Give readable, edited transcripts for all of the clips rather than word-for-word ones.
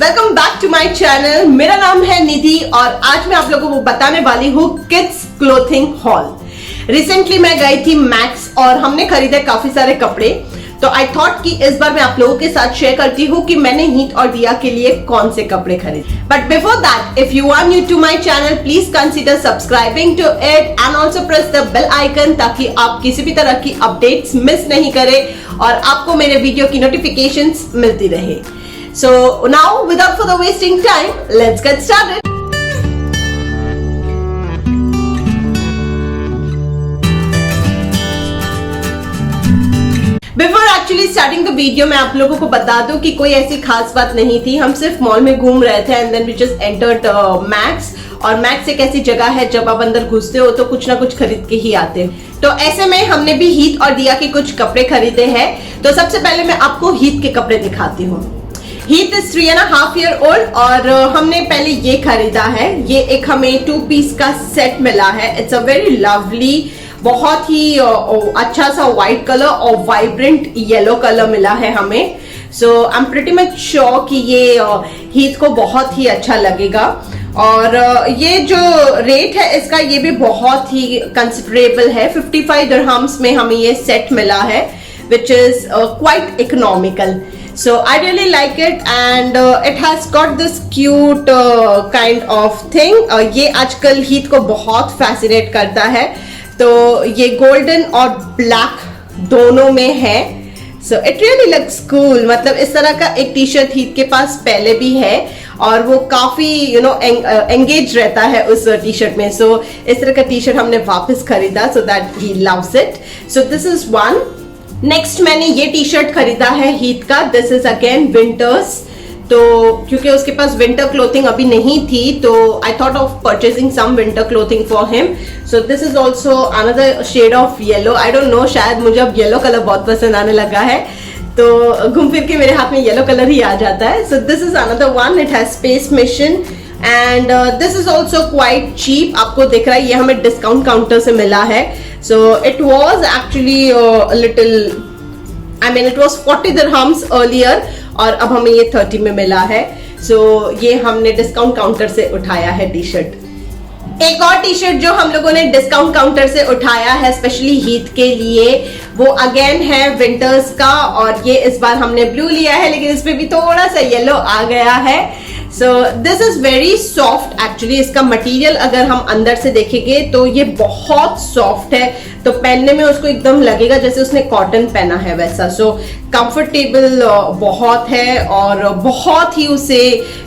Welcome back to my channel. मेरा नाम है निधि और आज मैं आप लोगों को बताने वाली हूँ किड्स क्लोथिंग हॉल। रिसेंटली मैं गई थी मैक्स और हमने खरीदे काफी सारे कपड़े, तो आई थॉट कि इस बार मैं आप लोगों के साथ शेयर करती हूँ कि मैंने हीत और दिया के लिए कौन से कपड़े खरीदे। But before that, if you are new to my channel, please consider subscribing to it and also press the bell icon ताकि आप किसी भी तरह की अपडेट्स मिस नहीं करें और आपको मेरे वीडियो की नोटिफिकेशंस मिलती रहे। So now, without further wasting time, let's get started. Before actually starting the video, मैं आप लोगों को बता दूं कि कोई ऐसी खास बात नहीं थी। हम सिर्फ मॉल में घूम रहे थे and then we just entered Max। और मैक्स एक ऐसी जगह है जब आप अंदर घुसते हो तो कुछ ना कुछ खरीद के ही आते हो। तो ऐसे में हमने भी हीत और दिया के कुछ कपड़े खरीदे हैं। तो सबसे पहले मैं आपको हीत के कपड़े दिखाती हूँ। हीत इज 3.5 year old और हमने पहले ये खरीदा है। ये एक हमें 2 पीस का सेट मिला है। इट्स अ वेरी लवली, बहुत ही अच्छा सा व्हाइट कलर और वाइब्रेंट येलो कलर मिला है हमें। So I am pretty much sure कि ये हीत को बहुत ही अच्छा लगेगा। और ये जो रेट है इसका, ये भी बहुत ही कंसिडरेबल है। 55 दिरहम्स में हमें ये सेट मिला है, which is quite economical. So I really like it and it has got this cute kind of thing। ये आजकल हीत को बहुत फैसिनेट करता है। तो ये गोल्डन और ब्लैक दोनों में है। So it really looks cool। मतलब इस तरह का एक टी शर्ट हीत के पास पहले भी है और वो काफी एंगेज रहता है उस टी शर्ट में। So इस तरह का टी शर्ट हमने वापस खरीदा so that he loves it। So this is one। Next मैंने ये टी शर्ट खरीदा है हीत का। This is again winters. तो क्योंकि उसके पास विंटर क्लोथिंग अभी नहीं थी तो I thought of purchasing some winter clothing for him. So this is also another shade of yellow. I don't know, शायद मुझे अब येलो कलर बहुत पसंद आने लगा है तो घूम फिर के मेरे हाथ में येलो कलर ही आ जाता है। So this is another one. It has space mission and this is also quite cheap. आपको दिख रहा है ये हमें डिस्काउंट काउंटर से मिला है। So it was actually a little, I mean it was 40 dirhams earlier और अब हमें ये 30 में मिला है। So ये हमने डिस्काउंट काउंटर से उठाया है टी शर्ट। एक और टी शर्ट जो हम लोगों ने डिस्काउंट काउंटर से उठाया है स्पेशली हीत के लिए, वो अगेन है विंटर्स का और ये इस बार हमने ब्लू लिया है लेकिन इसमें भी थोड़ा सा येलो आ गया है। So this is very soft actually. इसका मटेरियल अगर हम अंदर से देखेंगे तो ये बहुत सॉफ्ट है, तो पहनने में उसको एकदम लगेगा जैसे उसने कॉटन पहना है वैसा। सो कंफर्टेबल बहुत है और बहुत ही उसे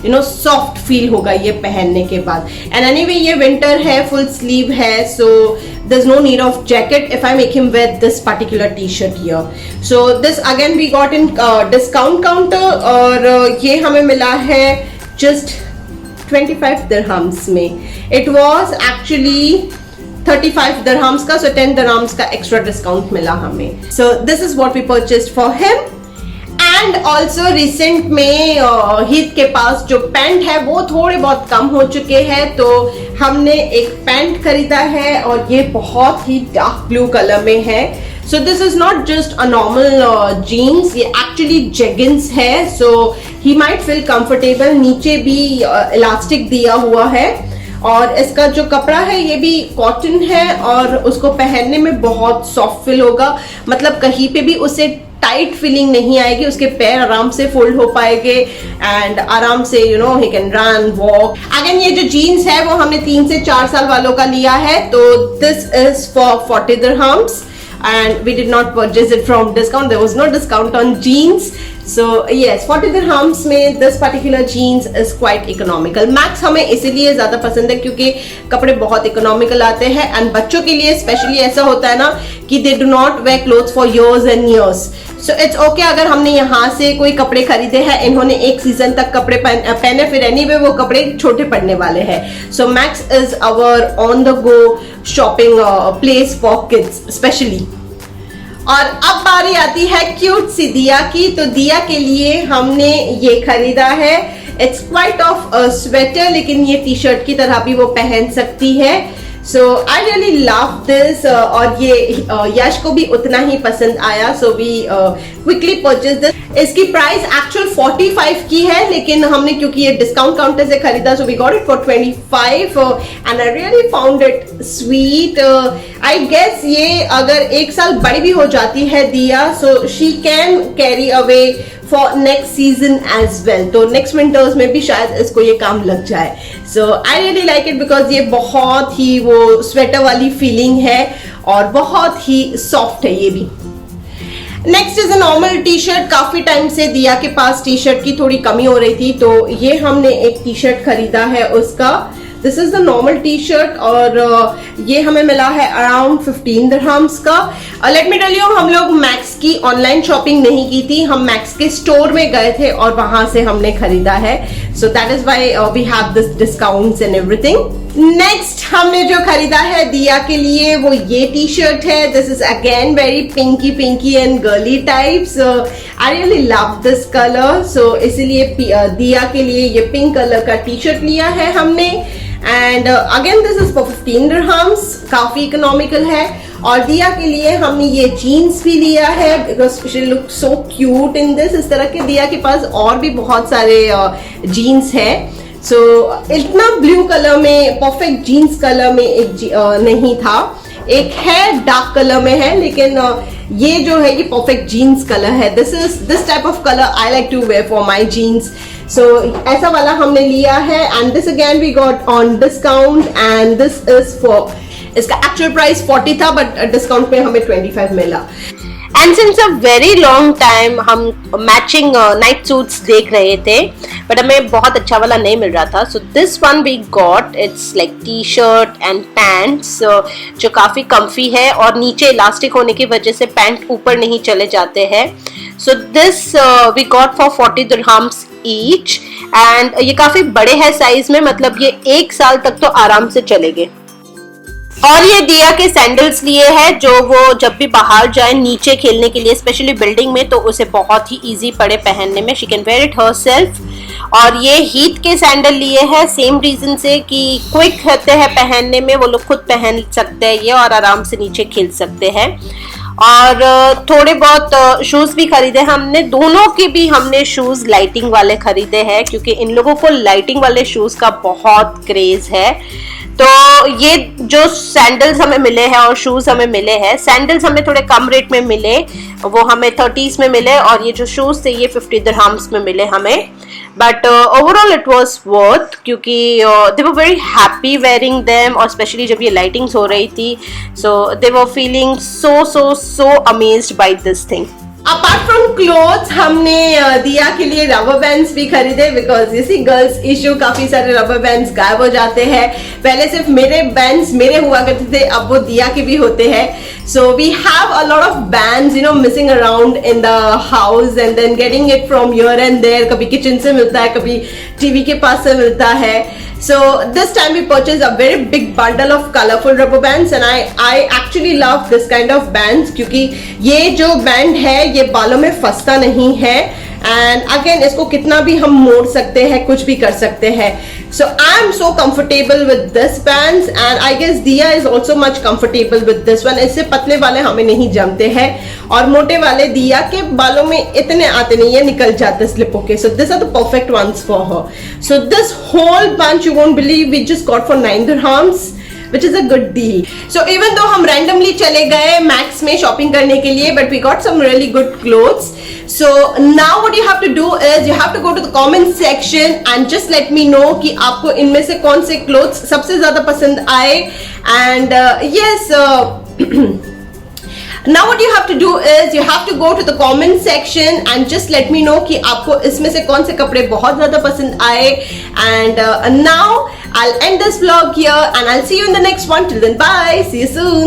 सॉफ्ट फील होगा ये पहनने के बाद। एंड एनीवे ये विंटर है, फुल स्लीव है, सो there's no need of jacket if I make him wear this particular t-shirt here। So this again we got in discount counter और ये हमें मिला है just 25 dirhams में। It was actually 35 dirhams का, so 10 dirhams का extra discount मिला हमें। So this is what we purchased for him। And also recent में हीत के पास जो पैंट है वो थोड़े बहुत कम हो चुके हैं, तो हमने एक पैंट खरीदा है और ये बहुत ही डार्क ब्लू कलर में है। So this is not just a normal jeans, ये एक्चुअली जेगिंस है। So he might feel comfortable. नीचे भी इलास्टिक दिया हुआ है और इसका जो कपड़ा है ये भी कॉटन है और उसको पहनने में बहुत सॉफ्ट फील होगा। मतलब कहीं पे भी उसे टाइट फीलिंग नहीं आएगी, उसके पैर आराम से फोल्ड हो पाएंगे एंड आराम से he can run walk. Again ये जो जीन्स है वो हमने 3 से 4 साल वालों का लिया है, तो this is for 40 dirhams and we did not purchase it from discount। There was no discount on jeans। So yes, 40 dirhams में this particular jeans is quite economical। Max हमें इसीलिए ज्यादा पसंद है क्योंकि कपड़े बहुत इकोनॉमिकल आते हैं एंड बच्चों के लिए स्पेशली ऐसा होता है ना कि they do not wear clothes for years and years। So it's okay अगर हमने यहाँ से कोई कपड़े खरीदे हैं, इन्होंने एक सीजन तक कपड़े पहने, फिर एनीवे वो कपड़े छोटे पड़ने वाले हैं। So Max is our on the go shopping place for kids especially। और अब बारी आती है क्यूट सी दिया की। तो दिया के लिए हमने ये खरीदा है। इट्स क्वाइट ऑफ स्वेटर, लेकिन ये टी शर्ट की तरह भी वो पहन सकती है। So I really love this, और ये यश को भी उतना ही पसंद आया, so we quickly purchase this. इसकी प्राइस एक्चुअल 45 की है, लेकिन हमने क्योंकि ये डिस्काउंट काउंटर से खरीदा, so we got it for 25 and I really found it sweet. I guess ये अगर 1 साल बड़ी भी हो जाती है दिया, so she can carry away for next season as well, तो नेक्स्ट विंटर्स में भी शायद इसको ये काम लग जाए। So I really like it because ये बहुत ही वो स्वेटर वाली फीलिंग है और बहुत ही सॉफ्ट है ये भी। Next is a normal T shirt. काफी टाइम से दिया के पास टी शर्ट की थोड़ी कमी हो रही थी, तो ये हमने एक टी शर्ट खरीदा है उसका। This is the normal T shirt और ये हमें मिला है अराउंड 15 दिरहम्स का। लेट मी टेल यू, हम लोग मैक्स की ऑनलाइन शॉपिंग नहीं की थी, हम मैक्स के स्टोर में गए थे और वहां से हमने खरीदा है। So that is why we have this discounts and everything. Next हमने जो खरीदा है दिया के लिए वो ये टी शर्ट है। This is again very pinky and girly type, so I really love this colour. So इसीलिए दिया के लिए ये पिंक कलर का टी शर्ट लिया है हमने। And again this is for 15 dirhams, काफी इकोनॉमिकल है। और दिया के लिए हमने ये जीन्स भी लिया है because she look so cute in this. इस तरह के दिया के पास और भी बहुत सारे जीन्स है। सो इतना ब्लू कलर में, परफेक्ट जीन्स कलर में एक नहीं था, एक है डार्क कलर में है, लेकिन ये जो है ये परफेक्ट जीन्स कलर है। This type of colour I like to wear for my jeans. So ऐसा वाला हमने लिया है and this again we got on discount and this is for, इसका एक्चुअल प्राइस 40 था बट डिस्काउंट पे हमें 25 मिला। And since a very long time हम मैचिंग नाइट सूट्स देख रहे थे बट हमें बहुत अच्छा वाला नहीं मिल रहा था। So this one we got, it's like T shirt and pants जो काफ़ी कम्फी है और नीचे इलास्टिक होने की वजह से पैंट ऊपर नहीं चले जाते हैं। So this we got for 40 dirhams each and ये काफ़ी बड़े हैं साइज में, मतलब ये 1 साल तक तो आराम से चलेंगे। और ये दिया के सैंडल्स लिए हैं जो वो जब भी बाहर जाए नीचे खेलने के लिए, स्पेशली बिल्डिंग में, तो उसे बहुत ही इजी पड़े पहनने में, she can wear it herself. और ये हीट के सैंडल लिए हैं सेम रीजन से कि क्विक होते हैं पहनने में, वो लोग खुद पहन सकते हैं ये और आराम से नीचे खेल सकते हैं। और थोड़े बहुत शूज भी खरीदे हमने, दोनों के भी हमने शूज लाइटिंग वाले खरीदे हैं क्योंकि इन लोगों को लाइटिंग वाले शूज का बहुत क्रेज है। तो ये जो सैंडल्स हमें मिले हैं और शूज हमें मिले हैं, सैंडल्स हमें थोड़े कम रेट में मिले, वो हमें 30s में मिले और ये जो शूज थे ये 50 दिरहम्स में मिले हमें। But overall it was worth क्योंकि they were very happy wearing them और स्पेशली जब ये लाइटिंग्स हो रही थी, so they were feeling so amazed by this thing. Apart from clothes हमने दिया के लिए रबर बैंड्स भी खरीदे बिकॉज इसी गर्ल्स इशू काफी सारे रबर बैंड्स गायब हो जाते हैं। पहले सिर्फ मेरे बैंड्स मेरे हुआ करते थे, अब वो दिया के भी होते हैं। So we have a lot of bands missing around in the house and then getting it from here and there. कभी किचन से मिलता है, कभी टीवी के पास से मिलता है। So this time we purchased a very big bundle of colorful rubber bands and I actually love this kind of bands क्योंकि ये जो बैंड है ये बालों में फंसता नहीं है एंड अगेन इसको कितना भी हम मोड़ सकते हैं, कुछ भी कर सकते हैं। So I am so comfortable with this bands and I guess Diya is also much comfortable with this one। इससे पतले वाले हमें नहीं जमते हैं और मोटे वाले दिया के बालों में इतने आते नहीं है, निकल जाते स्लिप होके। So these are the perfect ones for her। So this whole bunch you won't believe we just got for 9 dirhams which is a good deal। So even though हम randomly चले गए मैक्स में shopping करने के लिए but we got some really good clothes। So now what you have to do is you have to go to the comment section and just let me know कि आपको इनमें से कौन से clothes सबसे ज्यादा पसंद आए and yes now what you have to do is you have to go to the comment section and just let me know कि आपको इसमें से कौन से कपड़े बहुत ज्यादा पसंद आए and now I'll end this vlog here and I'll see you in the next one। Till then, bye, see you soon।